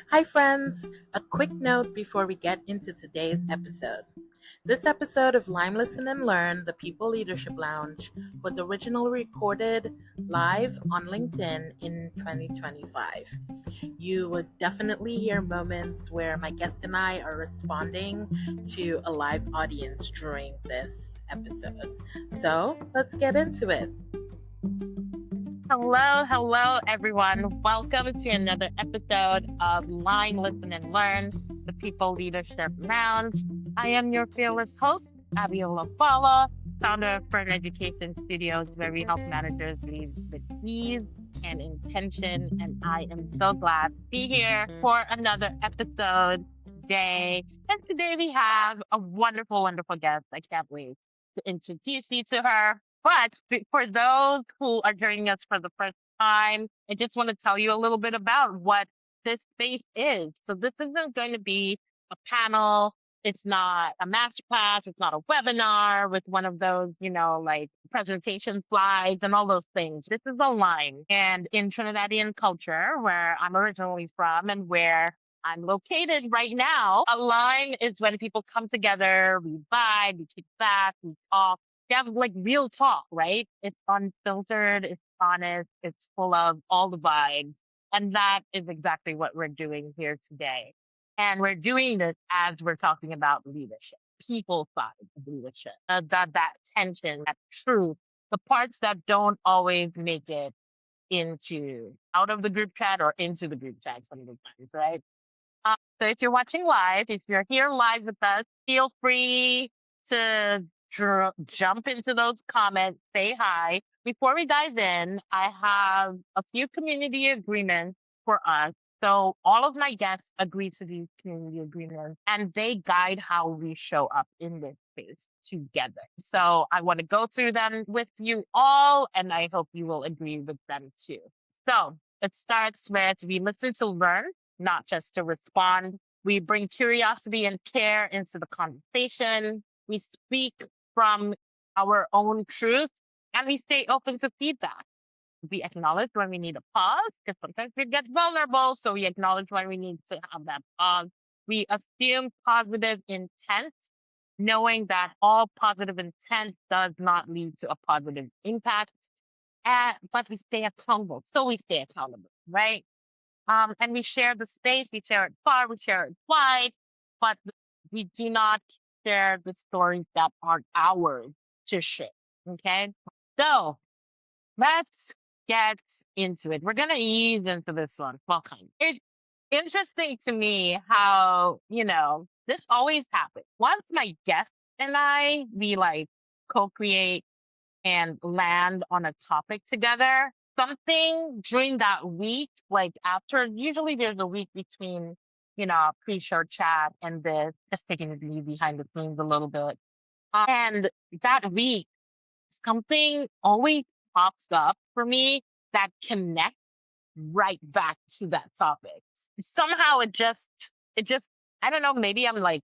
Hi, friends! A quick note before we get into today's episode. This episode of Lime Listen and Learn, the People Leadership Lounge, was originally recorded live on LinkedIn in 2025. You would definitely hear moments where my guest and I are responding to a live audience during this episode. So let's get into it. Hello, everyone. Welcome to another episode of Line, Listen, and Learn, the People Leadership Lounge. I am your fearless host, Abbiola Ballah, founder of Fern Education Studios, where we help managers lead with ease and intention. And I am so glad to be here for another episode today. And today we have a wonderful, wonderful guest. I can't wait to introduce you to her. But for those who are joining us for the first time, I just want to tell you a little bit about what this space is. So this isn't going to be a panel. It's not a masterclass. It's not a webinar with one of those, like presentation slides and all those things. This is a line. And in Trinidadian culture, where I'm originally from and where I'm located right now, a line is when people come together, we vibe, we kick back, we talk. They have like real talk, right? It's unfiltered, it's honest, it's full of all the vibes. And that is exactly what we're doing here today. And we're doing this as we're talking about leadership, people side of leadership, that tension, that truth, the parts that don't always make it into out of the group chat or into the group chat sometimes, right? So if you're watching live, if you're here live with us, feel free to jump into those comments, say hi. Before we dive in, I have a few community agreements for us. So all of my guests agree to these community agreements and they guide how we show up in this space together. So I want to go through them with you all and I hope you will agree with them too. So it starts with we listen to learn, not just to respond. We bring curiosity and care into the conversation. We speak from our own truth and we stay open to feedback. We acknowledge when we need a pause because sometimes we get vulnerable. So we acknowledge when we need to have that pause. We assume positive intent, knowing that all positive intent does not lead to a positive impact. But we stay accountable. So we stay accountable, right? And we share the space, we share it far, we share it wide, but we do not share the stories that are ours to share. Okay. So let's get into it. We're going to ease into this one. Welcome. It's interesting to me how, this always happens. Once my guest and we like co-create and land on a topic together, something during that week, like after, usually there's a week between, pre-show chat and this, just taking it easy behind the scenes a little bit. And that week, something always pops up for me that connects right back to that topic. Somehow it just, I don't know, maybe I'm like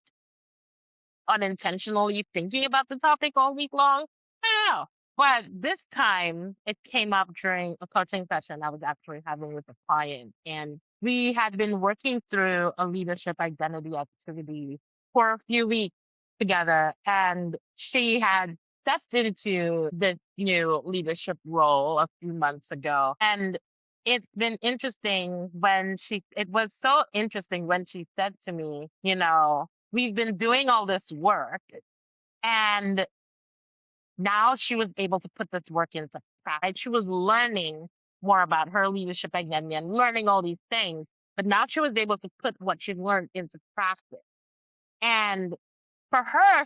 unintentionally thinking about the topic all week long. I don't know. But this time it came up during a coaching session I was actually having with a client. And we had been working through a leadership identity activity for a few weeks together. And she had stepped into this new leadership role a few months ago. And it's been interesting it was so interesting when she said to me, we've been doing all this work and now she was able to put this work into practice. She was learning more about her leadership identity and learning all these things, but now she was able to put what she learned into practice. And for her,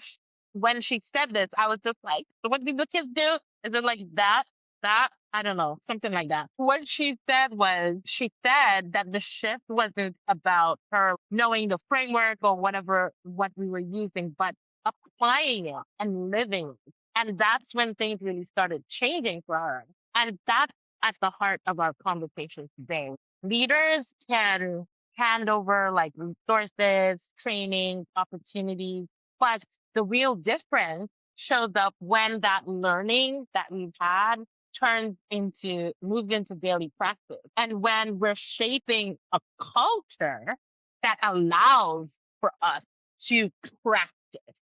when she said this, I was just like, so what did the kids do? Is it like that? That? I don't know, something like that. What she said was, she said that the shift wasn't about her knowing the framework or whatever, what we were using, but applying it and living it. And that's when things really started changing for her. And that's at the heart of our conversation today. Leaders can hand over like resources, training, opportunities, but the real difference shows up when that learning that we've had moved into daily practice. And when we're shaping a culture that allows for us to practice.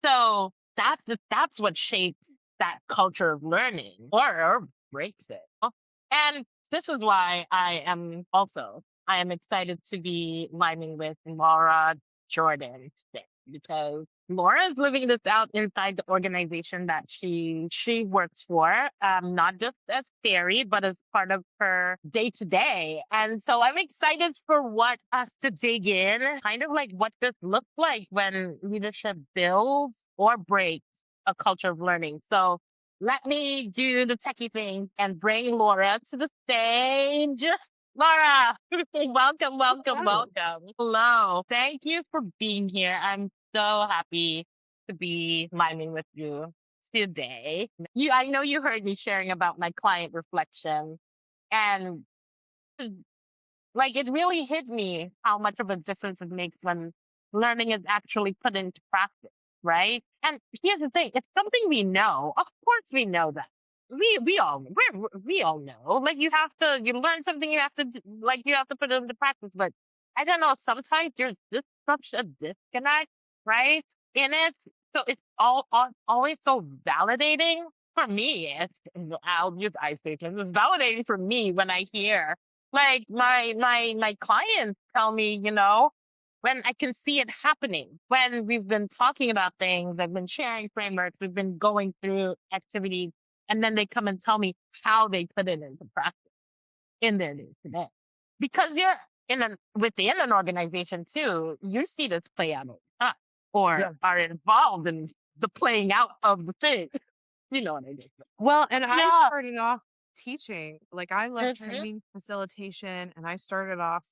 So that's what shapes that culture of learning or breaks it. And this is why I am excited to be liming with Laura Jordan today because Laura is living this out inside the organization that she works for, not just as theory, but as part of her day to day. And so I'm excited for what us to dig in, kind of like what this looks like when leadership builds or breaks a culture of learning. So let me do the techie thing and bring Laura to the stage. Laura, welcome, welcome, Hello. welcome. Hello. Thank you for being here. I'm so happy to be miming with you today. I know you heard me sharing about my client reflection, and like it really hit me how much of a difference it makes when learning is actually put into practice, right? And here's the thing, it's something we know. Of course we know that. We all know. Like you learn something, you have to put it into practice. But I don't know, sometimes there's this such a disconnect, right? In it. So it's always so validating for me. I'll use I statements. It's validating for me when I hear like my clients tell me, when I can see it happening, when we've been talking about things, I've been sharing frameworks, we've been going through activities, and then they come and tell me how they put it into practice in their day to day. Because you're within an organization too, you see this play out all the time, or Yeah. are involved in the playing out of the thing. You know what I mean? Well, and I Yeah. started off teaching, like I left Mhm. training facilitation and I started off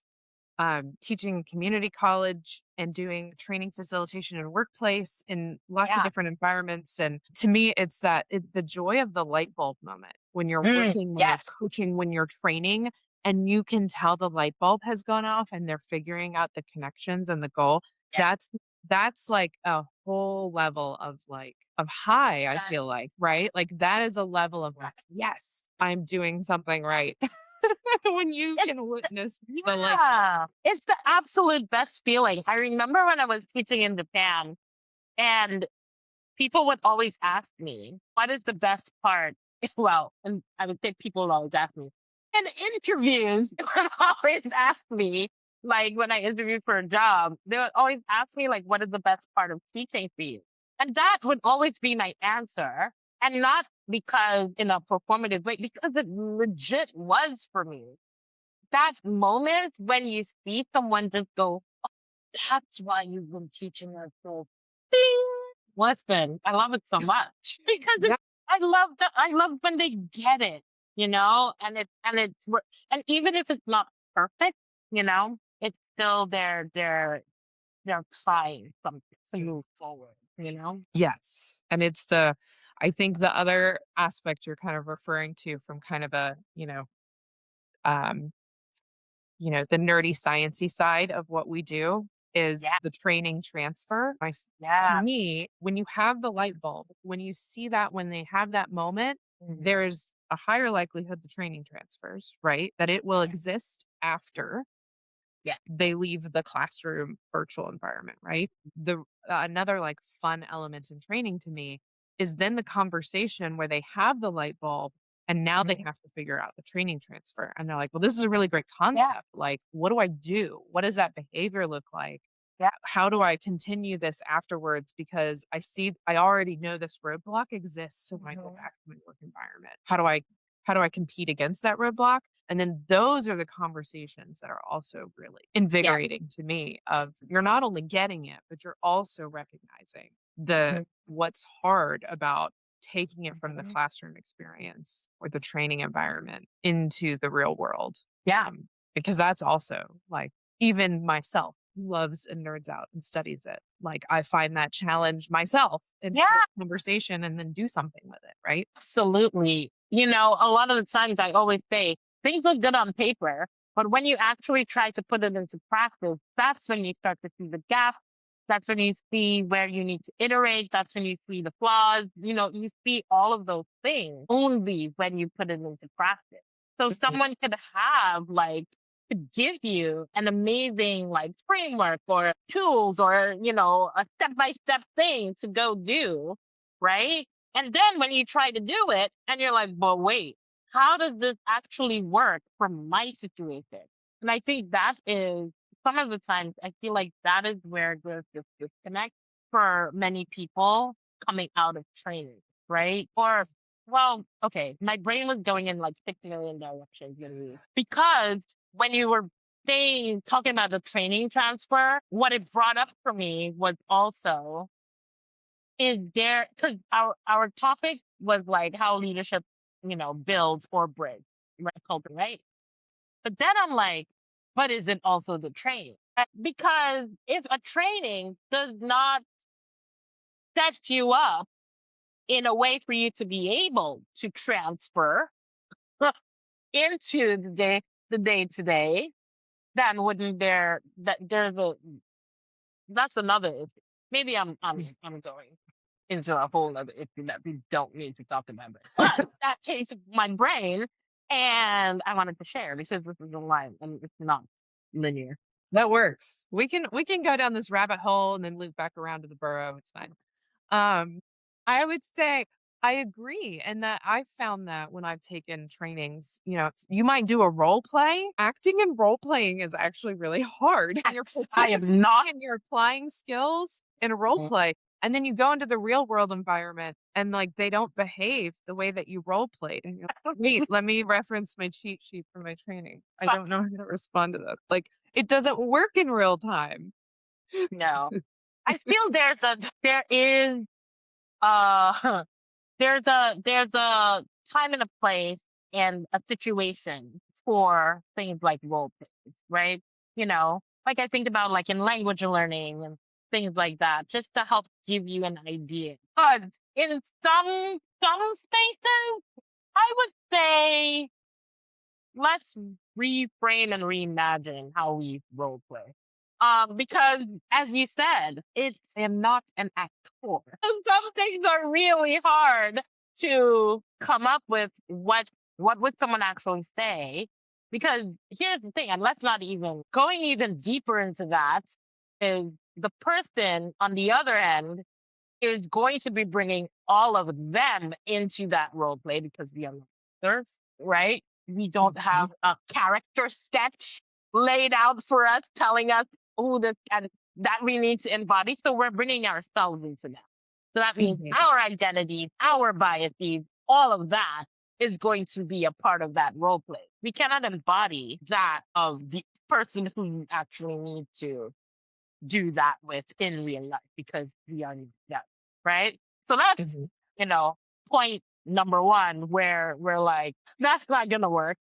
teaching community college and doing training facilitation in workplace in lots of Yeah. different environments. And to me, the joy of the light bulb moment when you're working, when you're Yes. coaching, when you're training, and you can tell the light bulb has gone off and they're figuring out the connections and the goal. Yes. That's like a whole level of high, I That- feel like, right? Like that is a level of like, yes, I'm doing something right. When you It's can witness the like, yeah, it's the absolute best feeling. I remember when I was teaching in Japan, and people would always ask me, "What is the best part?" Well, and I would say people would always ask me. In interviews, they would always ask me, like when I interviewed for a job, they would always ask me, like, "What is the best part of teaching for you?" And that would always be my answer, and not because in a performative way, because it legit was for me that moment when you see someone just go, that's why you've been teaching us so ding. Listen, I love it so much because yeah, I love when they get it, and even if it's not perfect, it's still they're trying something to move forward, yes. And I think the other aspect you're kind of referring to from kind of um, the nerdy sciencey side of what we do is Yeah, the training transfer. To yeah. me, when you have the light bulb, when you see that, when they have that moment, Mhm. there's a higher likelihood the training transfers, right? That it will Yeah, exist after yeah, they leave the classroom virtual environment, right? The Another like fun element in training to me is then the conversation where they have the light bulb and now they mhm, have to figure out the training transfer. And they're like, well, this is a really great yeah, concept. Like, what do I do? What does that behavior look like? yeah, How do I continue this afterwards? Because I already know this roadblock exists. So when I go mhm, back to my work environment, how do I compete against that roadblock? And then those are the conversations that are also really yeah, invigorating to me of you're not only getting it, but you're also recognizing the mhm, what's hard about taking it from the mhm. classroom experience or the training environment into the real world. Yeah, Because that's also like even myself loves and nerds out and studies it. Like I find that challenge myself in yeah. conversation and then do something with it, right? Absolutely. A lot of the times I always say things look good on paper, but when you actually try to put it into practice, that's when you start to see the gap. That's when you see where you need to iterate. That's when you see the flaws. You see all of those things only when you put it into practice. So someone could have like to give you an amazing like framework or tools or a step-by-step thing to go do, right? And then when you try to do it and you're like, but wait, how does this actually work for my situation? And I think that is some of the times I feel like that is where there's this disconnect for many people coming out of training, right? Or, well, okay, my brain was going in like 6 million directions because when you were talking about the training transfer, what it brought up for me was also is there because our topic was like how leadership, builds or breaks, right? Culture, right? But then I'm like, but is it also the training? Because if a training does not set you up in a way for you to be able to transfer into the day to day, then wouldn't there that there's a that's another issue. Maybe I'm going into a whole other issue that we don't need to talk about. But that came to my brain and I wanted to share because this is a line and it's not linear. That works. We can go down this rabbit hole and then loop back around to the burrow. It's fine. I would say I agree. And that I found that when I've taken trainings, you might do a role play. Acting and role playing is actually really hard. And you're I am not. and you're applying skills in a role play. And then you go into the real world environment and like they don't behave the way that you role played. And you're like, wait, let me reference my cheat sheet for my training. I don't know how to respond to that. Like it doesn't work in real time. No. I feel there is uh there's a time and a place and a situation for things like role plays, right? Like I think about like in language learning and things like that, just to help give you an idea. But in some spaces, I would say let's reframe and reimagine how we role play. Because as you said, I am not an actor. Some things are really hard to come up with what would someone actually say. Because here's the thing, and let's not even going even deeper into that is the person on the other end is going to be bringing all of them into that role play because we are not actors, right? We don't have a character sketch laid out for us telling us who this and that we need to embody. So we're bringing ourselves into that. So that means our identities, our biases, all of that is going to be a part of that role play. We cannot embody that of the person who you actually need to do that with in real life because we are that, right? So that's, point number one where we're like, that's not going to work.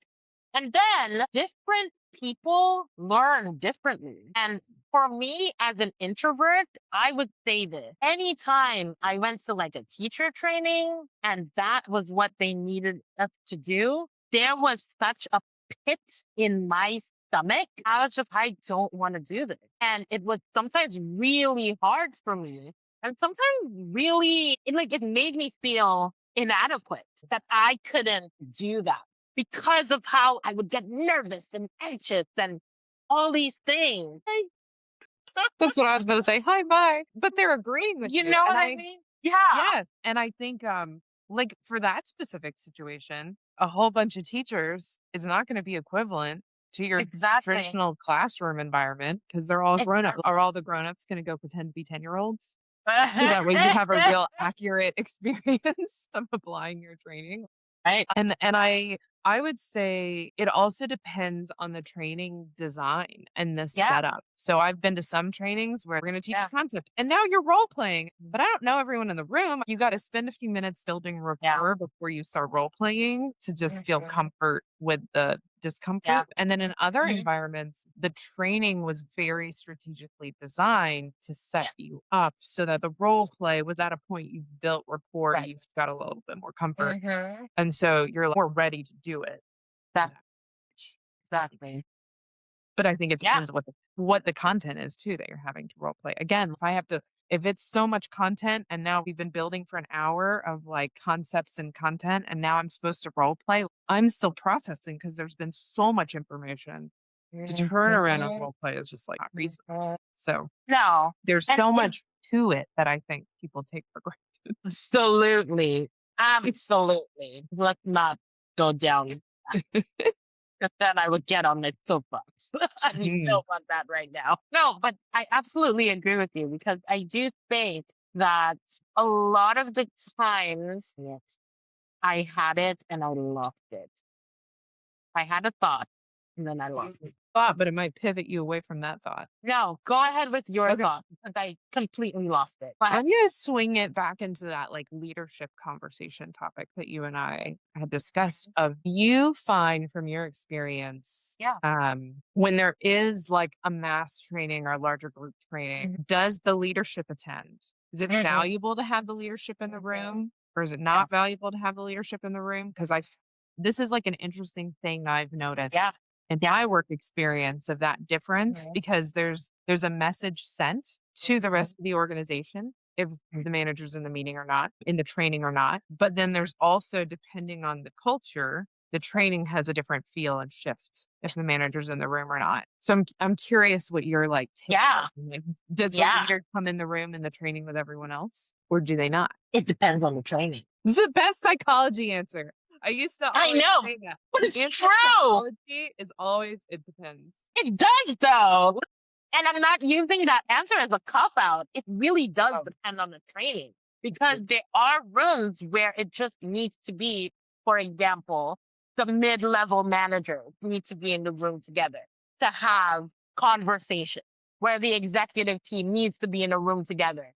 And then different people learn differently. And for me as an introvert, I would say this. Anytime I went to like a teacher training and that was what they needed us to do, there was such a pit in my stomach. I was just, I don't want to do this. And it was sometimes really hard for me. And sometimes really, it made me feel inadequate that I couldn't do that because of how I would get nervous and anxious and all these things. That's what I was going to say. Hi, bye. But they're agreeing with You you. know And what I mean? Yeah. yes. And I think, like for that specific situation, a whole bunch of teachers is not going to be equivalent to your Exactly. traditional classroom environment because they're all grown up. Are all the grown ups going to go pretend to be 10-year-olds? So that way you have a real accurate experience of applying your training. Right. And I would say it also depends on the training design and the setup. So I've been to some trainings where we're going to teach a concept and now you're role playing, but I don't know everyone in the room. You got to spend a few minutes building rapport before you start role playing to just feel comfort with the discomfort. And then in other environments, the training was very strategically designed to set you up so that the role play was at a point you've built rapport, you've got a little bit more comfort. And so you're more ready to do it. Exactly. But I think it depends what the content is too that you're having to role play. Again, if it's so much content and now we've been building for an hour of like concepts and content and now I'm supposed to role play, I'm still processing because there's been so much information. To turn around a role play is just like not reasonable. So No. there's so much to it that I think people take for granted. Absolutely. Absolutely. Let's not go down that. Because then I would get on my soapbox. I don't want that right now. No, but I absolutely agree with you because I do think that a lot of the times I had it and I lost it. I had a thought and then I lost it. Thought, but it might pivot you away from that thought. No, go ahead with your thought because I completely lost it. I'm going to swing it back into that like leadership conversation topic that you and I had discussed. Of you find from your experience, when there is like a mass training or a larger group training, does the leadership attend? Is it valuable to have the leadership in the room, or is it not valuable to have the leadership in the room? Because this is like an interesting thing I've noticed in my work experience of that difference, because there's a message sent to the rest of the organization if the manager's in the meeting or not, in the training or not. But then there's also, depending on the culture, the training has a different feel and shift if the manager's in the room or not. So I'm curious what you're like. Like, does the leader come in the room in the training with everyone else, or do they not? It depends on the training. This is the best psychology answer. I used to always say that. But it's true. Psychology is always, it depends. It does though. And I'm not using that answer as a cop-out. It really does depend on the training because there are rooms where it just needs to be, for example, the mid-level managers need to be in the room together to have conversation, where the executive team needs to be in a room together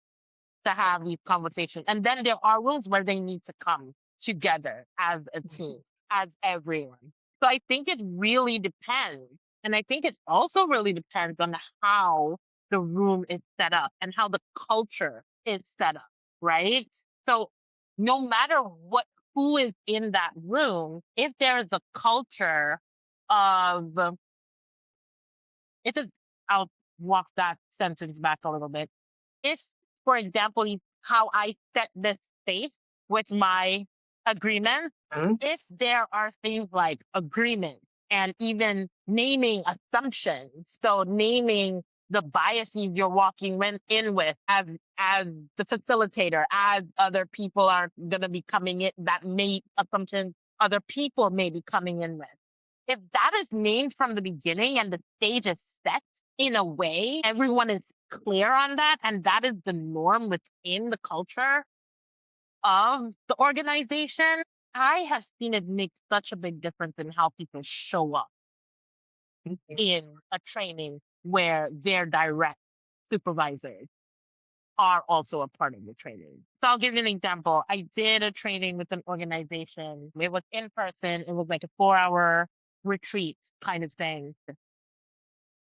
to have these conversations. And then there are rooms where they need to come together as a team, as everyone. So I think it really depends. And I think it also really depends on how the room is set up and how the culture is set up, right? So no matter who is in that room, if there is a culture of, I'll walk that sentence back a little bit. If, for example, how I set this space with my agreement, if there are things like agreement and even naming assumptions, so naming the biases you're walking in with as the facilitator, as other people are going to be coming in, that made assumptions other people may be coming in with. If that is named from the beginning and the stage is set in a way, everyone is clear on that, and that is the norm within the culture of the organization, I have seen it make such a big difference in how people show up in a training where their direct supervisors are also a part of the training. So I'll give you an example. I did a training with an organization. It was in person. It was like a 4-hour retreat kind of thing.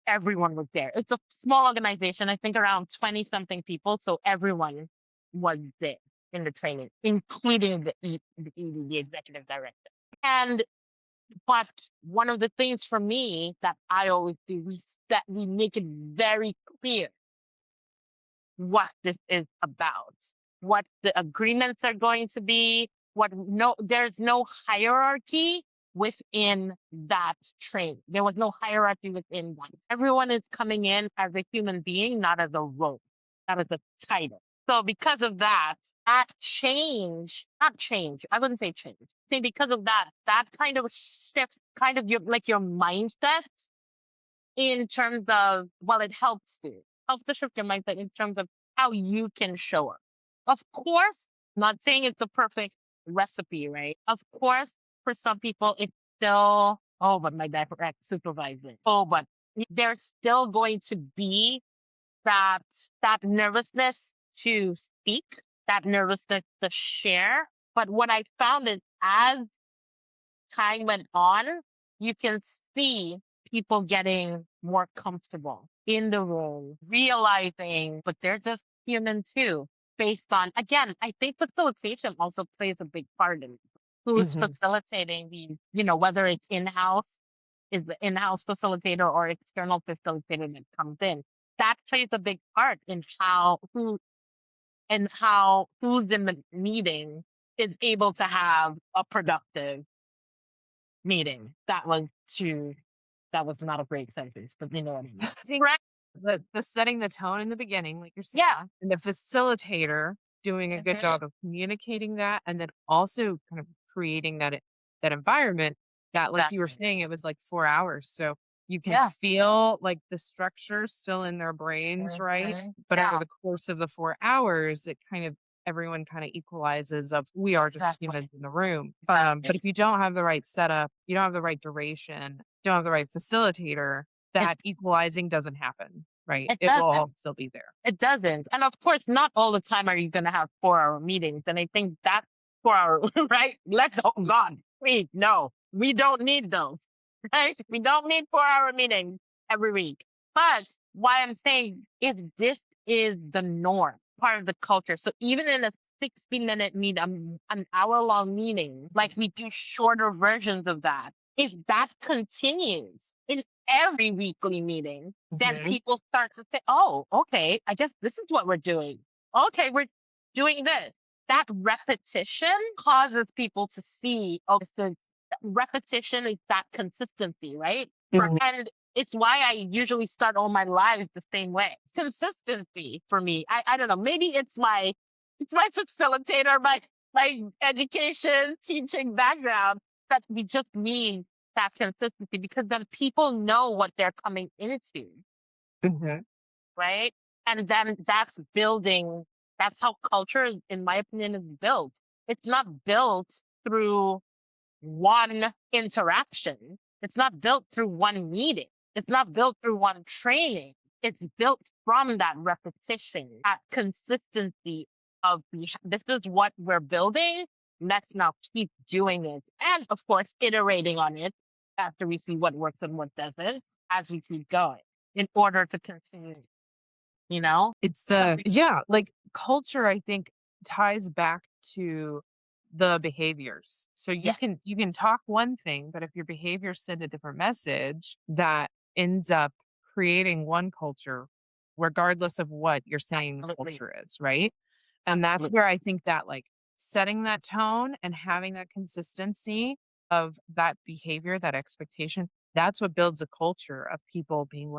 Everyone was there. It's a small organization, I think around 20 something people. So everyone was there in the training, including the ED, the executive director. But one of the things for me that I always do, we make it very clear what this is about, what the agreements are going to be, there's no hierarchy within that training. There was no hierarchy within that. Everyone is coming in as a human being, not as a role, not as a title. So because of that, I wouldn't say change. See, because of that kind of shifts kind of your mindset in terms of, it helps to shift your mindset in terms of how you can show up. Of course, I'm not saying it's a perfect recipe, right? Of course, for some people, it's still, but my direct supervisor. But there's still going to be that nervousness to speak, that nervousness to share. But what I found is as time went on, you can see people getting more comfortable in the room, realizing, but they're just human too. Based on, again, I think facilitation also plays a big part in it. Who's facilitating these, whether it's in-house, is the in-house facilitator or external facilitator that comes in. That plays a big part in who's in the meeting is able to have a productive meeting. That was not a great sentence, but you know what I mean. I think the setting the tone in the beginning, like you're saying, Yeah. and the facilitator doing a good job of communicating that, and then also kind of creating that environment that, like you were Exactly. saying, it was like 4 hours, so you can Yeah. feel like the structure still in their brains, right? But over the course of the 4 hours, everyone kind of equalizes of we are just humans in the room. But if you don't have the right setup, you don't have the right duration, don't have the right facilitator, that equalizing doesn't happen, right? It It will all doesn't. still be there. It doesn't. And of course, not all the time are you going to have 4-hour meetings. And I think that 4-hour, right? Oh God, please, no, we don't need those, right? We don't need 4-hour meetings every week. But why I'm saying is this is the norm, part of the culture. So even in a 60-minute meet, an hour-long meeting, like we do shorter versions of that. If that continues in every weekly meeting, then people start to say, oh, okay, I guess this is what we're doing. Okay, we're doing this. That repetition causes people to see, oh, repetition is that consistency, right? And it's why I usually start all my lives the same way. Consistency for me. I don't know. Maybe it's my facilitator, my education, teaching background that we just need that consistency because then people know what they're coming into, right? And then that's building, that's how culture, in my opinion, is built. It's not built through one interaction. It's not built through one meeting. It's not built through one training. It's built from that repetition, that consistency of this is what we're building. Let's now keep doing it. And of course, iterating on it after we see what works and what doesn't as we keep going in order to continue, you know? It's like culture, I think, ties back to the behaviors. So you can talk one thing, but if your behaviors send a different message, that ends up creating one culture, regardless of what you're saying the culture is, right? And that's where I think that like setting that tone and having that consistency of that behavior, that expectation, that's what builds a culture of people being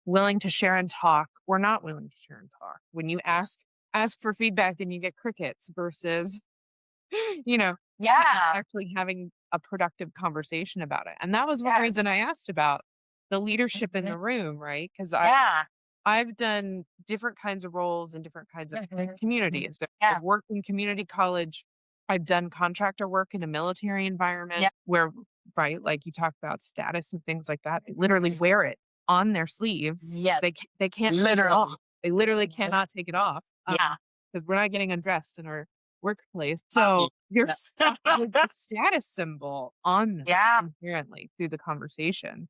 willing to share and talk or not willing to share and talk. When you ask for feedback and you get crickets versus, actually having a productive conversation about it. And that was one reason I asked about the leadership in the room, right? Because I've done different kinds of roles in different kinds of communities. So I've worked in community college. I've done contractor work in a military environment where, right, like you talked about status and things like that. They literally wear it on their sleeves. They can't take it off. They literally cannot take it off. Because we're not getting undressed in our workplace. So you're stuck with the status symbol on them inherently through the conversation.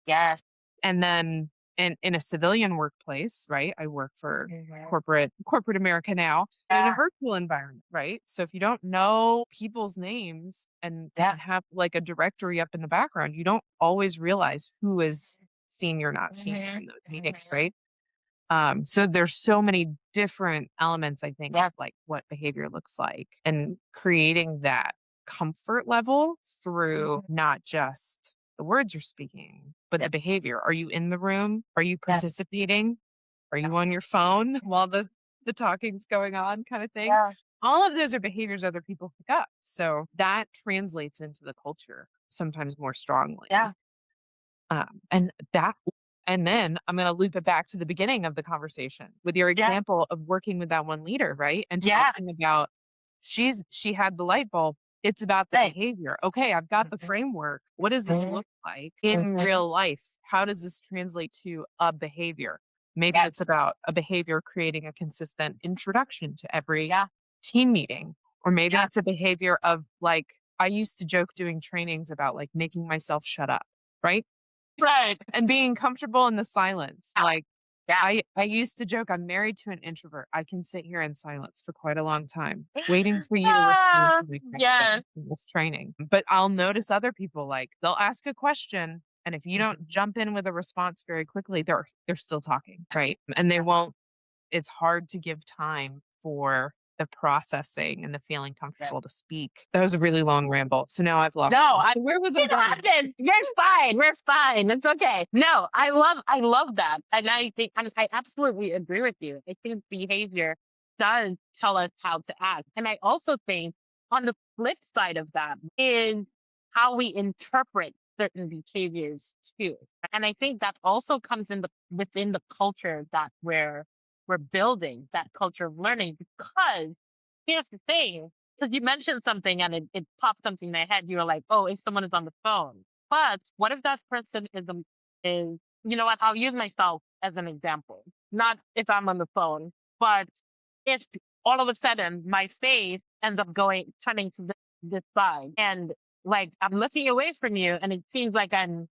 And then in a civilian workplace, right? I work for corporate America now in a virtual environment, right? So if you don't know people's names and have like a directory up in the background, you don't always realize who is senior, not senior in those meetings, right? So there's so many different elements, I think, of like what behavior looks like and creating that comfort level through not just the words you're speaking, but the behavior. Are you in the room? Are you participating? Are you on your phone while the talking's going on kind of thing? All of those are behaviors other people pick up. So that translates into the culture sometimes more strongly. And then I'm going to loop it back to the beginning of the conversation with your example of working with that one leader, right? And talking about she had the light bulb. It's about the behavior. Okay, I've got the framework. What does this look like in real life? How does this translate to a behavior? Maybe it's about a behavior creating a consistent introduction to every team meeting. Or maybe it's a behavior of like, I used to joke doing trainings about like making myself shut up, right? Right. And being comfortable in the silence. Like I used to joke, I'm married to an introvert. I can sit here in silence for quite a long time, waiting for you to respond to my question in this training. But I'll notice other people like they'll ask a question And if you don't jump in with a response very quickly, they're still talking, right? And they won't, it's hard to give time for the processing and the feeling comfortable to speak. That was a really long ramble. So now I've lost. No, Where was I going? You're fine. We're fine. It's okay. No, I love that. And I think I absolutely agree with you. I think behavior does tell us how to act. And I also think on the flip side of that is how we interpret certain behaviors too. And I think that also comes in within the culture that we're building, that culture of learning, because here's the thing, because you mentioned something and it popped something in my head. You were like, oh, if someone is on the phone. But what if that person is, you know what, I'll use myself as an example. Not if I'm on the phone, but if all of a sudden my face ends up turning to this side, and like I'm looking away from you and it seems like I'm,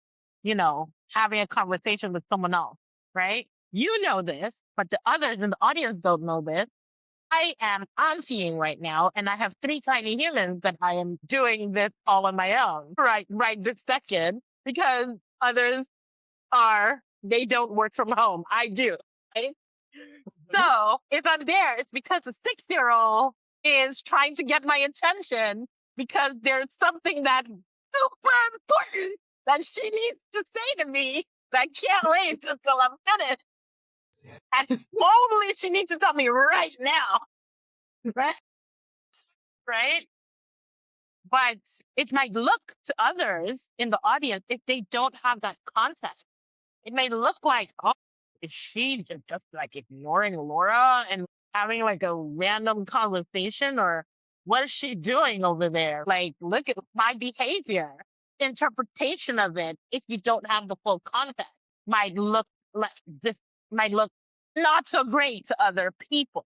having a conversation with someone else, right? You know this, but the others in the audience don't know this. I am auntieing right now, and I have 3 tiny humans that I am doing this all on my own, right this second, because others they don't work from home. I do, right? So if I'm there, it's because a 6-year-old is trying to get my attention because there's something that's super important that she needs to say to me that I can't wait until I'm finished. And only she needs to tell me right now. Right? Right? But it might look to others in the audience, if they don't have that context, it may look like, oh, is she just like ignoring Laura and having like a random conversation, or what is she doing over there? Like, look at my behavior. Interpretation of it, if you don't have the full context, might look like this, might look not so great to other people.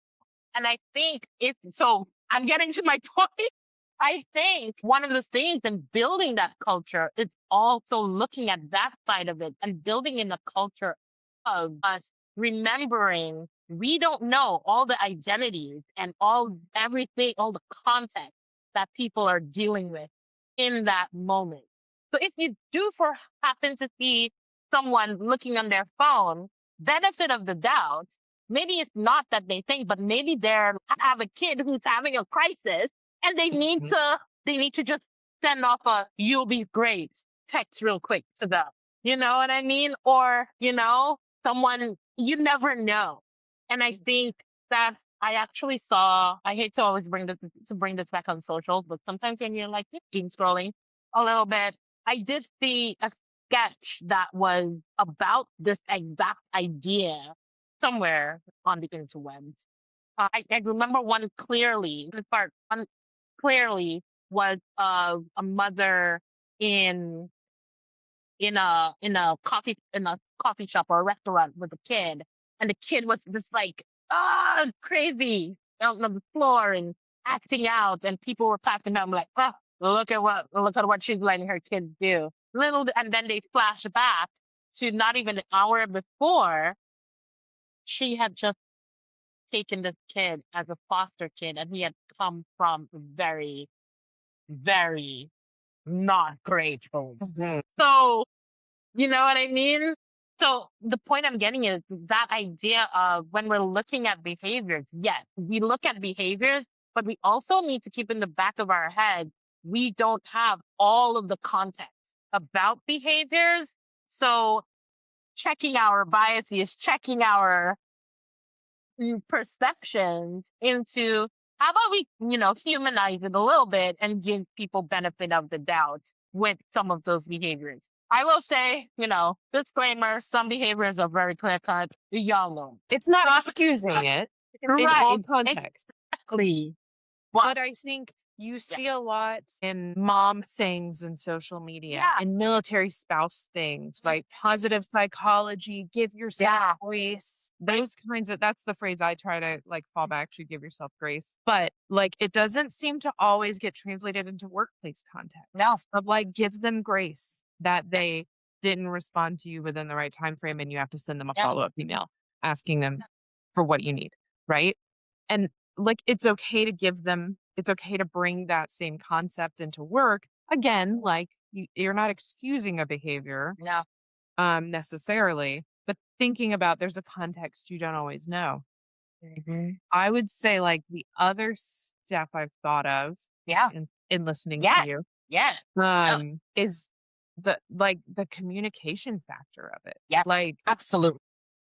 And I think so I'm getting to my point. I think one of the things in building that culture is also looking at that side of it and building in a culture of us remembering we don't know all the identities and everything, all the context that people are dealing with in that moment. So if you do happen to see someone looking on their phone, benefit of the doubt, maybe it's not that they think, but maybe they have a kid who's having a crisis and they need to just send off a "you'll be great" text real quick to them. You know what I mean? Or, someone, you never know. And I think that I actually saw, I hate to always bring this back on socials, but sometimes when you're like doom scrolling a little bit, I did see a sketch that was about this exact idea somewhere on the interwebs. I remember one clearly. One clearly was a mother in in a coffee shop or a restaurant with a kid, and the kid was just like crazy out on the floor and acting out, and people were passing by. I'm like, look at what she's letting her kids do. And then they flash back to not even an hour before, she had just taken this kid as a foster kid, and he had come from a very, very not great home. So, you know what I mean? So the point I'm getting is that idea of when we're looking at behaviors, yes, we look at behaviors, but we also need to keep in the back of our head, we don't have all of the context about behaviors. So checking our biases, checking our perceptions into, how about we, humanize it a little bit and give people benefit of the doubt with some of those behaviors. I will say, disclaimer, some behaviors are very clear cut. Y'all know. It's not excusing it in all contexts. Exactly. But I think you see a lot in mom things in social media, in military spouse things, right? Positive psychology, give yourself grace. Those kinds of, that's the phrase I try to fall back to, give yourself grace. But it doesn't seem to always get translated into workplace context. No. Of give them grace that they didn't respond to you within the right time frame, and you have to send them a follow-up email asking them for what you need, right? And it's okay to give them, it's okay to bring that same concept into work, again, like you're not excusing a behavior No. necessarily, but thinking about there's a context you don't always know. Mhm. I would say like the other step I've thought of Yeah. in listening to Yeah. you Yeah. Yep. is the communication factor of it. Yep. Like, Absolutely.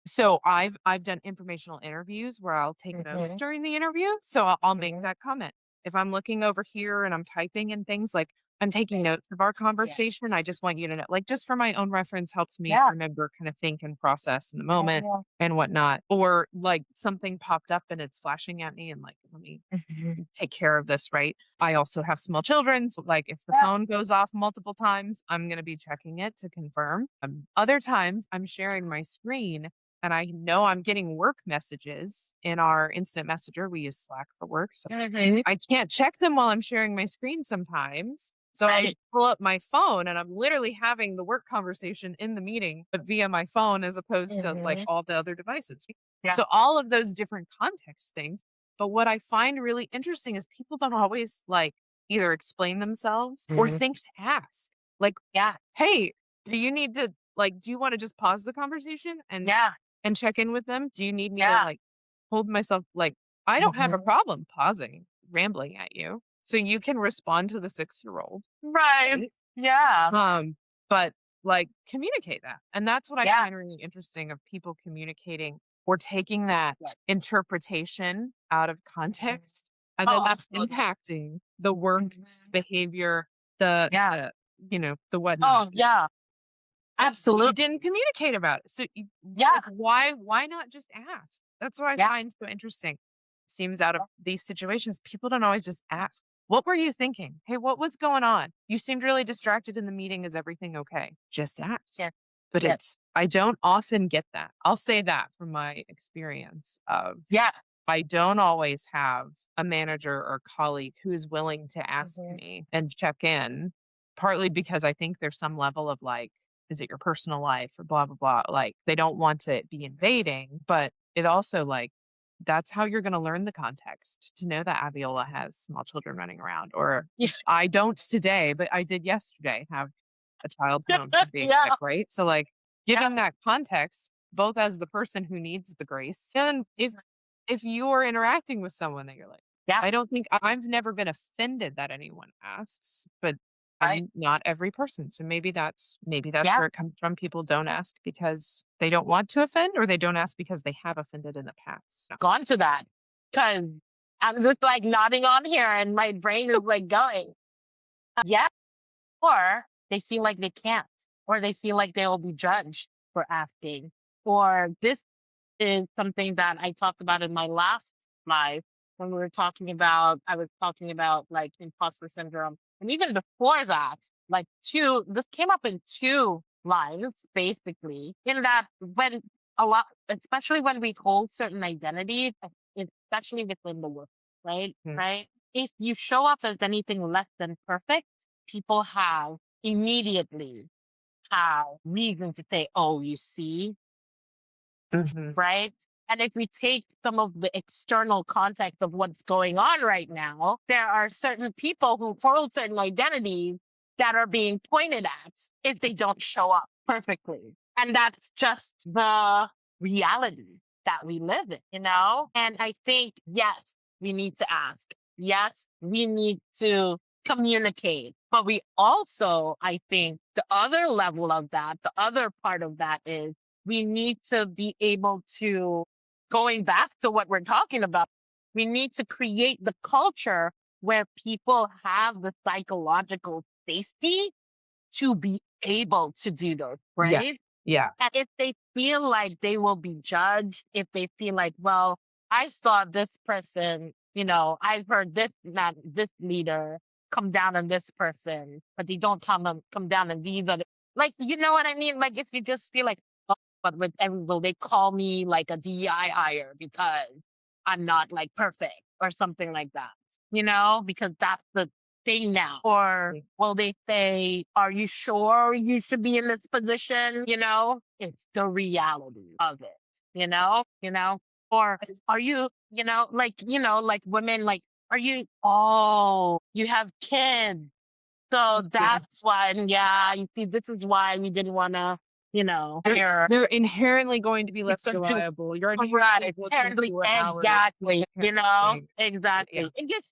so I've done informational interviews where I'll take notes Mhm. during the interview. So I'll make Mhm. that comment. If I'm looking over here and I'm typing and things like I'm taking notes of our Yeah. conversation, I just want you to know, like just for my own reference helps me Yeah. remember, kind of think and process in the Yeah. moment Yeah. and whatnot. Or like something popped up and it's flashing at me and like, let me Mhm. take care of this, right? I also have small children. So, like, if the Yeah. phone goes off multiple times, I'm going to be checking it to confirm. Other times, I'm sharing my screen and I know I'm getting work messages in our instant messenger. We use Slack for work. So Mhm. I can't check them while I'm sharing my screen sometimes. So I'll Right. pull up my phone and I'm literally having the work conversation in the meeting, but via my phone as opposed to like Mhm. all the other devices. Yeah. So all of those different context things. But what I find really interesting is people don't always like either explain themselves or Mhm. think to ask. Like, Yeah. hey, do you need to like do you want to just pause the conversation Yeah. and check in with them? Do you need me to Yeah. like hold myself like I don't have a Mhm. problem pausing, rambling at you. So you can respond to the 6-year-old, Right. right? Yeah. But like communicate that. And that's what I Yeah. find really interesting of people communicating or taking that Right. interpretation out of Mhm. context and Oh, then that's absolutely. impacting the work Mhm. behavior, Yeah. the the whatnot. Oh, yeah. You Absolutely. didn't communicate about it. So, Yeah. like, why not just ask? That's what I Yeah. find so interesting. Seems out of these situations, people don't always just ask. What were you thinking? Hey, what was going on? You seemed really distracted in the meeting. Is everything okay? Just ask. Yeah. But Yeah. I don't often get that. I'll say that from my experience of Yeah. I don't always have a manager or colleague who is willing to ask Mhm. me and check in, partly because I think there's some level of like, is it your personal life or blah, blah, blah. Like they don't want to be invading, but it also like, that's how you're going to learn the context to know that Abbiola has small children running around. Or Yeah. I don't today, but I did yesterday have a child home from being sick, Yeah. right? So, like, Yeah. giving that context, both as the person who needs the grace and if you're interacting with someone that you're like, Yeah. I don't think I've never been offended that anyone asks, but Right. I'm not every person. So maybe that's Yeah. where it comes from. People don't ask because they don't want to offend, or they don't ask because they have offended in the past. So, Gone to that because I'm just like nodding on here and my brain is like going, yeah. Or they feel like they can't, or they feel like they will be judged for asking, or this is something that I talked about in my last live when I was talking about like imposter syndrome. And even before that, like this came up in two lives, basically, in that when a lot, especially when we hold certain identities, especially within the work, right? mm, Right? If you show up as anything less than perfect, people have immediately have reason to say, oh, you see, mhm, right? And if we take some of the external context of what's going on right now, there are certain people who hold certain identities that are being pointed at if they don't show up perfectly. And that's just the reality that we live in, you know? And I think, yes, we need to ask. Yes, we need to communicate. But we also, I think, the other level of that, the other part of that is we need to be able to, going back to what we're talking about, we need to create the culture where people have the psychological safety to be able to do those, yeah, right? yeah, And if they feel like they will be judged, if they feel like, well, I saw this person, I've heard this man, this leader come down on this person, but they don't come down on these other, like, you know what I mean? Like, if you just feel like, oh, but with will they call me like a DEI hire because I'm not like perfect or something like that, because that's the thing now. Or will they say, are you sure you should be in this position? It's the reality of it, or are you, like women, like, are you, oh, you have kids. So that's why, you see, this is why we didn't want to, You're inherently going to be less to reliable. You're right, inherently working apparently, fewer hours. exactly, Yeah. exactly. It gets,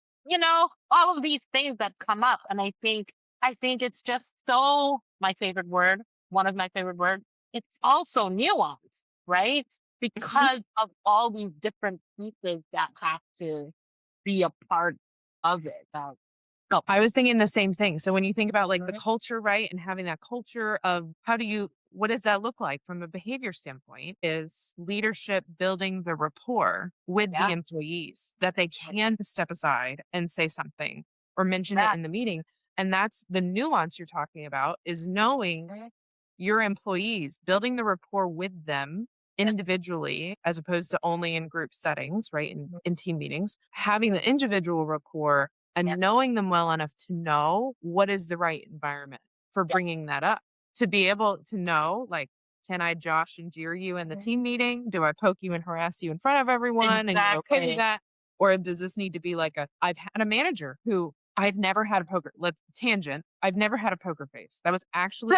all of these things that come up, and I think it's just so my favorite word, one of my favorite words. It's also nuance, right? Because of all these different pieces that have to be a part of it. Oh, I was thinking the same thing. So when you think about like the culture, right, and having that culture of what does that look like from a behavior standpoint? Is leadership building the rapport with the employees that they can step aside and say something or mention it in the meeting. And that's the nuance you're talking about, is knowing your employees, building the rapport with them individually as opposed to only in group settings, right? In team meetings, having the individual rapport and knowing them well enough to know what is the right environment for bringing that up, to be able to know, like, can I Josh and jeer you in the team meeting? Do I poke you and harass you in front of everyone? And you're okay with that? Or does this need to be like I've had a manager who I've never had a poker, let's tangent. I've never had a poker face. That was actually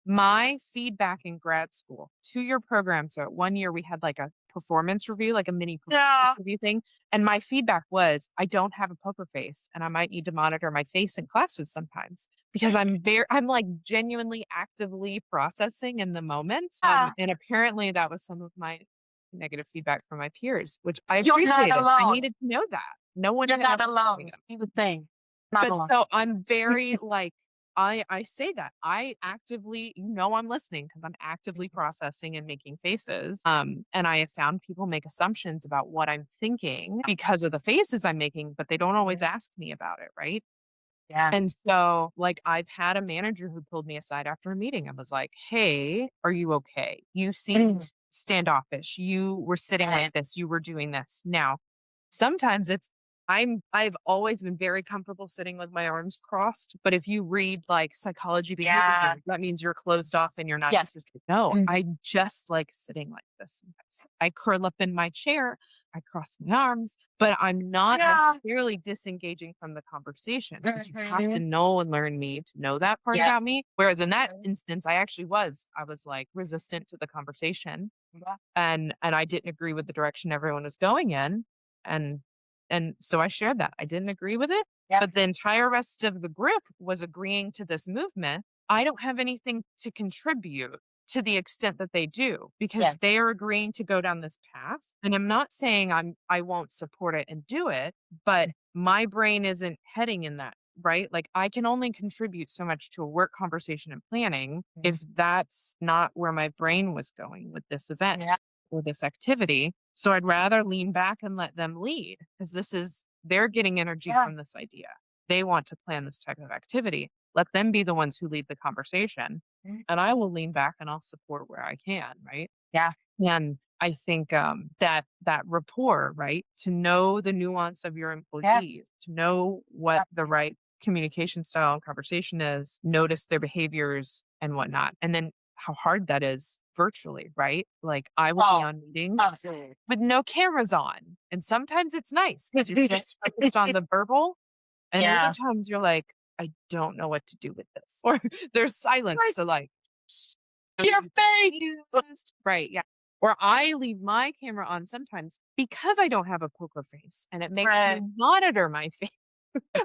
my feedback in grad school, 2-year program. So 1 year we had like a performance review, like a mini performance review thing. And my feedback was, I don't have a poker face and I might need to monitor my face in classes sometimes because I'm like genuinely actively processing in the moment. And apparently that was some of my negative feedback from my peers, which I appreciated. I needed to know that. No one You're not alone. Do the thing. Not alone. So I'm very like, I say that I actively, I'm listening because I'm actively processing and making faces. And I have found people make assumptions about what I'm thinking because of the faces I'm making, but they don't always ask me about it, right? Yeah. And so, like, I've had a manager who pulled me aside after a meeting and was like, "Hey, are you okay? You seemed standoffish. You were sitting like this. You were doing this." Now, sometimes I've always been very comfortable sitting with my arms crossed, but if you read like psychology behavior, that means you're closed off and you're not interested. No, I just like sitting like this. I curl up in my chair, I cross my arms, but I'm not necessarily disengaging from the conversation. But you have to know and learn me to know that part about me. Whereas in that instance, I was like resistant to the conversation. And I didn't agree with the direction everyone was going in. And so I shared that. I didn't agree with it, but the entire rest of the group was agreeing to this movement. I don't have anything to contribute to the extent that they do because they are agreeing to go down this path. And I'm not saying I won't support it and do it, but my brain isn't heading in that, right? Like I can only contribute so much to a work conversation and planning if that's not where my brain was going with this event or this activity. So I'd rather lean back and let them lead because they're getting energy from this idea. They want to plan this type of activity. Let them be the ones who lead the conversation. And I will lean back and I'll support where I can, right? Yeah. And I think that rapport, right? To know the nuance of your employees, to know what the right communication style and conversation is, notice their behaviors and whatnot. And then how hard that is virtually, right? Like I will be on meetings with no cameras on. And sometimes it's nice because you're just focused on the verbal. And other times you're like, I don't know what to do with this. Or there's silence. So like Your face. Right. Yeah. Or I leave my camera on sometimes because I don't have a poker face and it makes me monitor my face.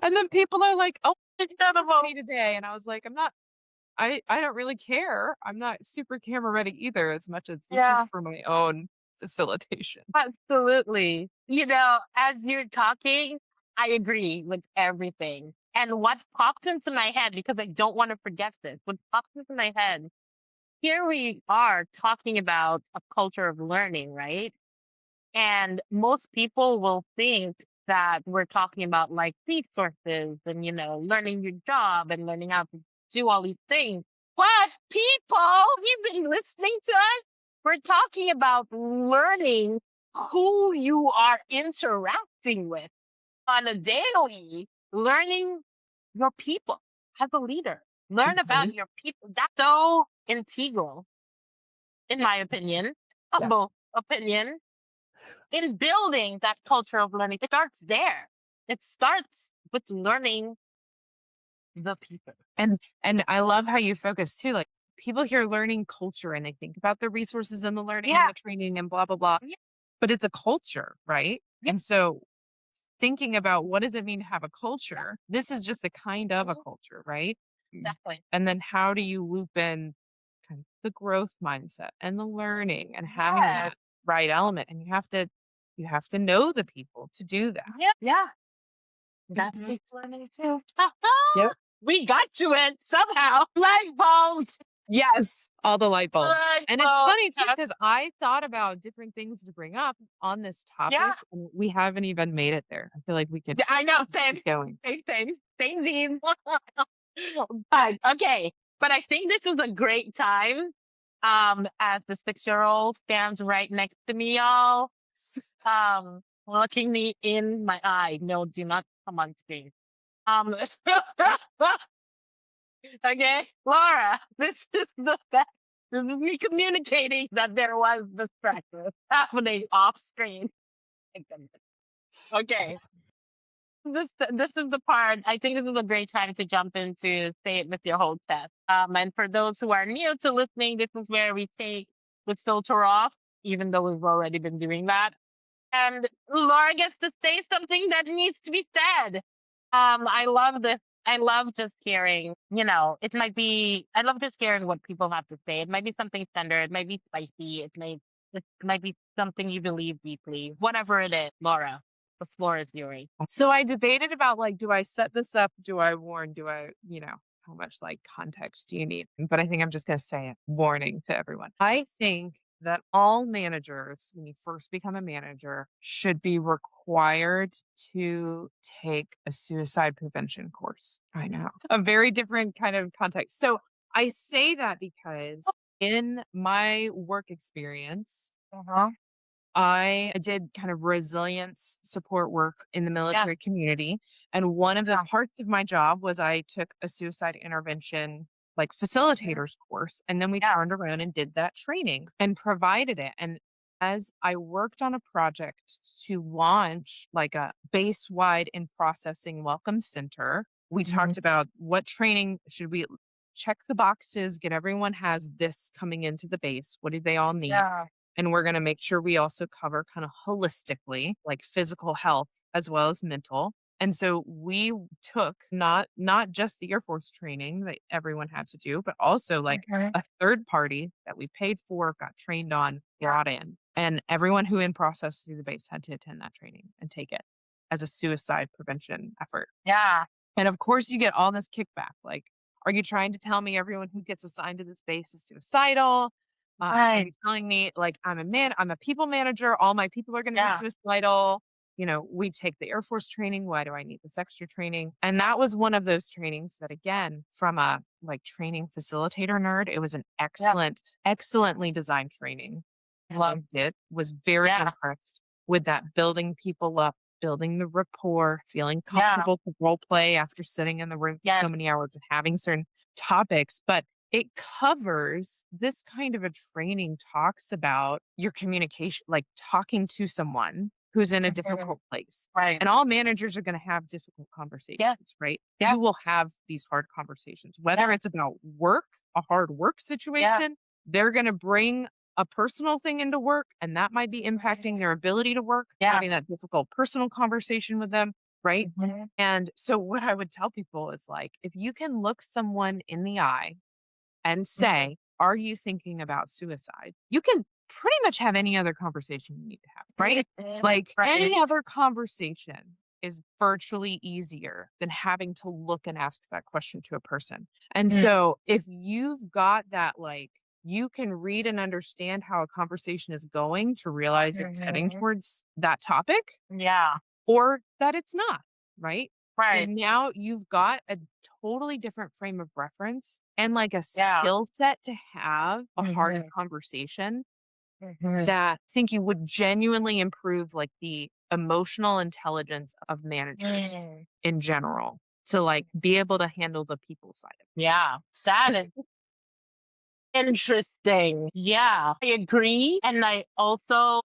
And then people are like, oh, it's me today. And I was like, I don't really care. I'm not super camera ready either, as much as this is for my own facilitation. Absolutely. As you're talking, I agree with everything. And what popped into my head, because I don't want to forget this, what popped into my head, here we are talking about a culture of learning, right? And most people will think that we're talking about like resources and, learning your job and learning how to do all these things. But people, you've been listening to us. We're talking about learning who you are interacting with on a daily, learning your people as a leader. Learn about your people. That's so integral, in my opinion, humble opinion, in building that culture of learning. It starts there. It starts with learning the people. And I love how you focus too. Like people hear learning culture and they think about the resources and the learning and the training and blah, blah, blah. Yeah. But it's a culture, right? Yeah. And so thinking about what does it mean to have a culture? This is just a kind of a culture, right? Exactly. And then how do you loop in kind of the growth mindset and the learning and having that right element? And you have to know the people to do that. Yeah. That takes learning too. Yep. We got to it somehow. Light bulbs. Yes, all the light bulbs. And it's funny too, Yeah. because I thought about different things to bring up on this topic, and we haven't even made it there. I feel like we could I know. Same. keep going. Same theme. But okay. But I think this is a great time. As the 6-year-old stands right next to me, y'all. Looking me in my eye. No, do not come on screen. Okay, Laura, this is the fact. This is me communicating that there was this practice happening off screen. Okay. This is the part. I think this is a great time to jump into say it with your whole chest. And for those who are new to listening, this is where we take the filter off, even though we've already been doing that. And Laura gets to say something that needs to be said. I love this. I love just hearing, it might be, I love just hearing what people have to say. It might be something tender. It might be spicy. It might be something you believe deeply. Whatever it is, Laura, the floor is yours. So I debated about like, do I set this up? Do I warn? Do I, how much like context do you need? But I think I'm just going to say it, warning to everyone. I think that all managers, when you first become a manager, should be required to take a suicide prevention course. I know, a very different kind of context. So I say that because in my work experience, I did kind of resilience support work in the military community. And one of the parts of my job was I took a suicide intervention like facilitators course. And then we turned around and did that training and provided it. And as I worked on a project to launch like a base-wide in processing welcome center, we talked about what training should we check the boxes, get everyone has this coming into the base. What do they all need? And we're going to make sure we also cover kind of holistically, like physical health as well as mental. And so we took not just the Air Force training that everyone had to do, but also like a third party that we paid for, got trained on, brought in. And everyone who in process through the base had to attend that training and take it as a suicide prevention effort. Yeah. And of course, you get all this kickback. Like, are you trying to tell me everyone who gets assigned to this base is suicidal? Are you telling me like I'm a people manager, all my people are going to be suicidal? We take the Air Force training. Why do I need this extra training? And that was one of those trainings that, again, from a like training facilitator nerd, it was an excellently designed training. Loved it. Was very impressed with that, building people up, building the rapport, feeling comfortable to role play after sitting in the room for so many hours and having certain topics. But it covers this kind of a training, talks about your communication, like talking to someone who's in a difficult place. Right. And all managers are going to have difficult conversations, right? You will have these hard conversations, whether it's about work, a hard work situation, they're going to bring a personal thing into work, and that might be impacting their ability to work, having that difficult personal conversation with them. Right. And so what I would tell people is like, if you can look someone in the eye and say, are you thinking about suicide? You can pretty much have any other conversation you need to have, right? Like any other conversation is virtually easier than having to look and ask that question to a person. And so if you've got that, like, you can read and understand how a conversation is going to realize it's heading towards that topic. Or that it's not, right? And now you've got a totally different frame of reference and like a skill set to have a hard conversation that I think you would genuinely improve like the emotional intelligence of managers in general to like be able to handle the people side of it. Yeah, that is interesting. Yeah, I agree. And I also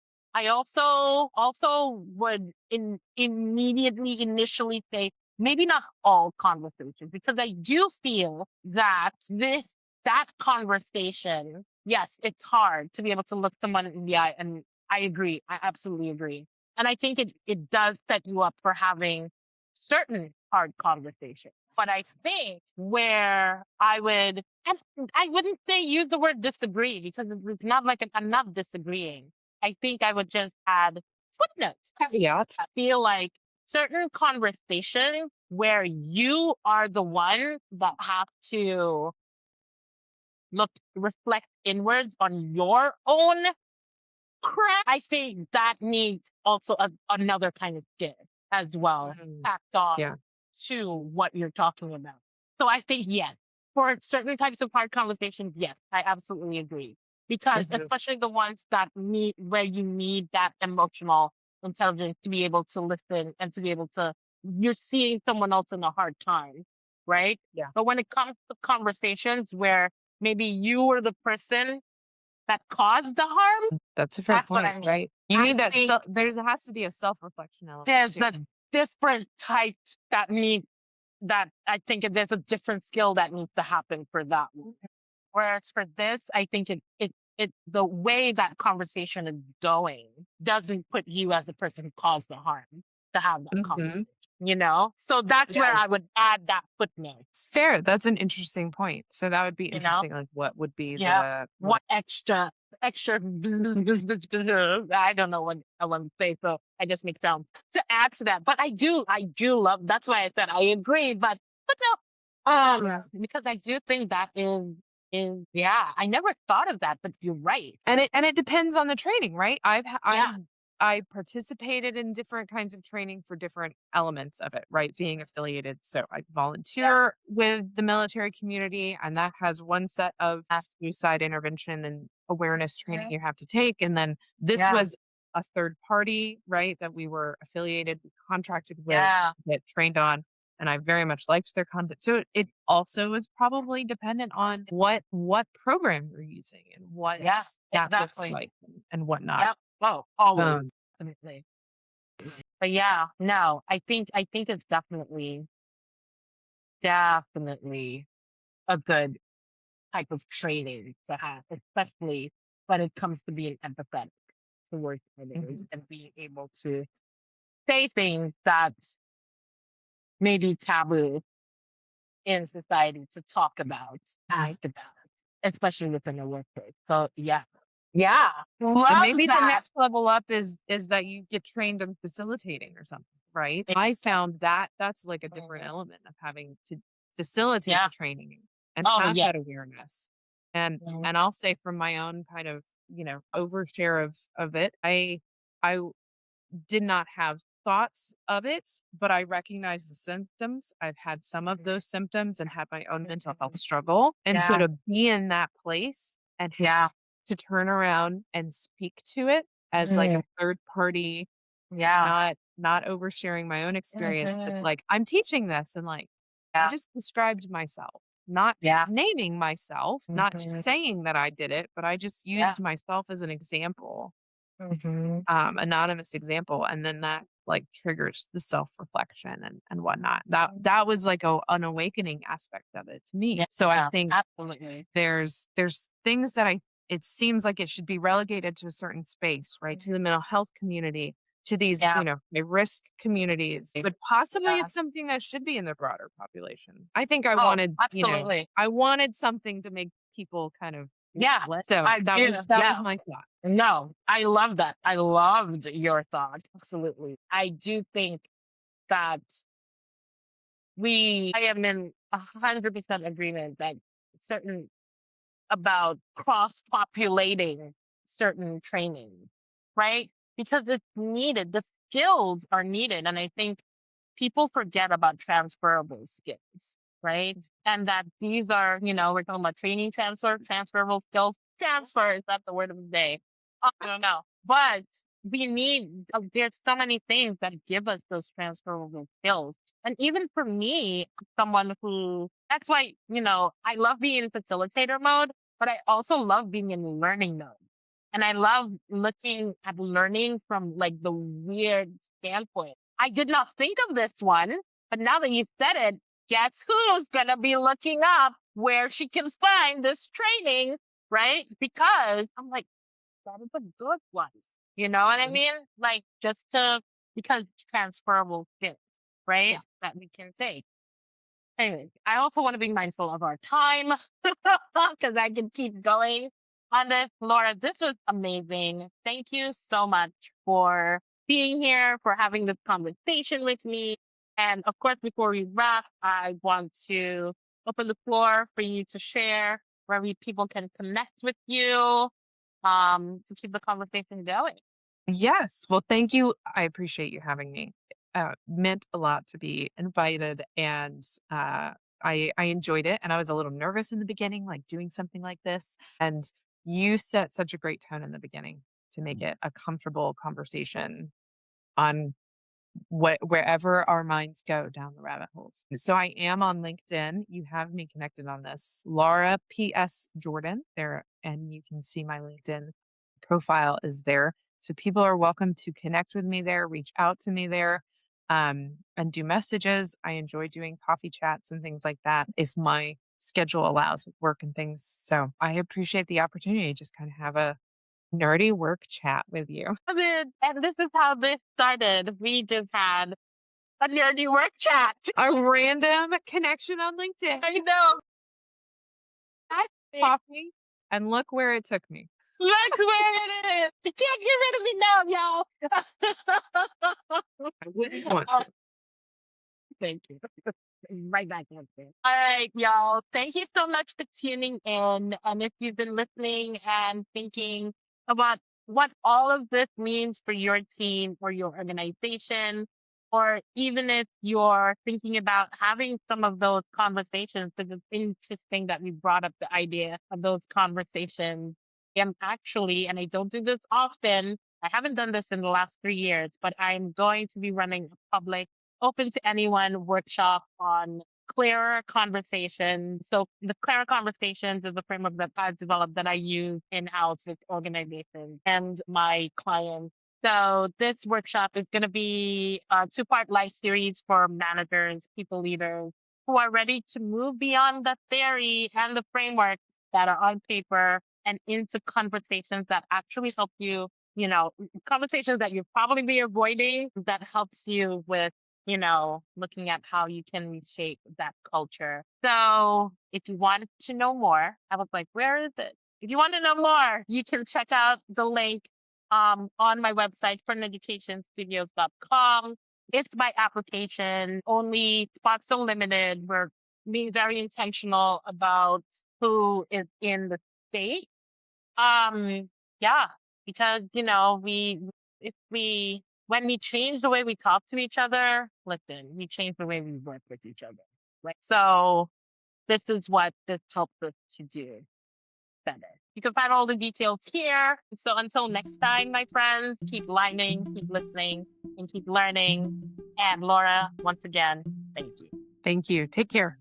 would immediately initially say maybe not all conversations, because I do feel that that conversation, yes, it's hard to be able to look someone in the eye, and I agree. I absolutely agree. And I think it does set you up for having certain hard conversations. But I think where and I wouldn't say use the word disagree, because it's not like I'm not disagreeing. I think I would just add footnotes. Caveat. I feel like certain conversations where you are the one that have to reflect inwards on your own crap, I think that needs also another kind of skill as well, tacked on Yeah. to what you're talking about. So I think, yes, for certain types of hard conversations, yes, I absolutely agree. Because especially the ones where you need that emotional intelligence to be able to listen and to be able to, you're seeing someone else in a hard time, right? Yeah. But when it comes to conversations where maybe you were the person that caused the harm, That's a fair that's what point, I mean. right? You I need that think there has to be a self-reflection element. there's too. a different type that I think there's a different skill that needs to happen for that one. Whereas for this, I think it the way that conversation is going doesn't put you as the person who caused the harm to have that conversation. So that's where I would add that footnote. It's fair. That's an interesting point. So that would be interesting. Like, what would be what extra I don't know what I want to say, so I just make sounds to add to that. But I do love, that's why I said I agree, but no, because I do think that is I never thought of that, but you're right. And it depends on the training, right? I participated in different kinds of training for different elements of it, right? Being affiliated. So I volunteer with the military community, and that has one set of suicide intervention and awareness training you have to take. And then this was a third party, right? That we were affiliated, contracted with, get trained on. And I very much liked their content. So it also is probably dependent on what program you're using and what that looks like and whatnot. Yep. Oh, always. Definitely. But yeah, no, I think it's definitely a good type of training to have, especially when it comes to being empathetic towards others and being able to say things that may be taboo in society to talk about, ask about, especially within a workplace. So yeah. Love And maybe that. the next level up is that you get trained in facilitating or something, right? I found that that's like a different element of having to facilitate the training and have that awareness. And I'll say from my own kind of, overshare of it, I did not have thoughts of it, but I recognize the symptoms. I've had some of those symptoms and had my own mental health struggle. And so to be in that place and to turn around and speak to it as like a third party, not oversharing my own experience, but like I'm teaching this and like I just described myself, not naming myself, not saying that I did it, but I just used myself as an example, anonymous example, and then that like triggers the self-reflection and whatnot. That was like an awakening aspect of it to me. So I think absolutely there's things that it seems like it should be relegated to a certain space, right? To the mental health community, to these, risk communities, but possibly it's something that should be in the broader population. I think I wanted, I wanted something to make people kind of, so that was my thought. No, I love that. I loved your thought. Absolutely. I do think that I am in 100% agreement that about cross-populating certain training, right? Because it's needed. The skills are needed. And I think people forget about transferable skills, right? And that these are, we're talking about training transferable skills. Transfer, is that the word of the day? I don't know. But there's so many things that give us those transferable skills. And even for me, someone that's why, I love being in facilitator mode, but I also love being in learning mode. And I love looking at learning from like the weird standpoint. I did not think of this one, But now that you said it, guess who's going to be looking up where she can find this training, right? Because I'm like, that is a good one. You know what I mean? Like because transferable skills, right? Yeah. That we can take. Anyways, I also want to be mindful of our time because I can keep going on this. Laura, this was amazing. Thank you so much for being here, for having this conversation with me. And of course, before we wrap, I want to open the floor for you to share where people can connect with you to keep the conversation going. Yes. Well, thank you. I appreciate you having me. Meant a lot to be invited, and I enjoyed it. And I was a little nervous in the beginning, like doing something like this. And you set such a great tone in the beginning to make it a comfortable conversation on wherever our minds go down the rabbit holes. So I am on LinkedIn. You have me connected on this. Laura P.S. Jordan there, and you can see my LinkedIn profile is there. So people are welcome to connect with me there, reach out to me there, and do messages. I enjoy doing coffee chats and things like that if my schedule allows with work and things. So I appreciate the opportunity to just kind of have a nerdy work chat with you. And this is how this started. We just had a nerdy work chat. A random connection on LinkedIn. I know. Coffee, and look where it took me. Look where it is. You can't get rid of me now, y'all. I wouldn't want to. Thank you. Right back at you. All right, y'all. Thank you so much for tuning in. And if you've been listening and thinking about what all of this means for your team or your organization, or even if you're thinking about having some of those conversations, because it's interesting that we brought up the idea of those conversations. I'm actually, and I don't do this often, I haven't done this in the last 3 years, but I'm going to be running a public open to anyone workshop on clearer conversations. So the clearer conversations is a framework that I've developed that I use in-house with organizations and my clients. So this workshop is going to be a 2-part live series for managers, people leaders who are ready to move beyond the theory and the frameworks that are on paper and into conversations that actually help you, conversations that you'll probably be avoiding that helps you with looking at how you can reshape that culture. So if you wanted to know more, I was like, where is it? If you want to know more, you can check out the link on my website, ferneducationstudios.com. It's by application, only spots are limited. We're being very intentional about who is in the state. Yeah, because when we change the way we talk to each other, listen, we change the way we work with each other. Right. So this is what this helps us to do better. You can find all the details here. So until next time, my friends, keep learning, keep listening, and keep learning. And Laura, once again, thank you. Thank you. Take care.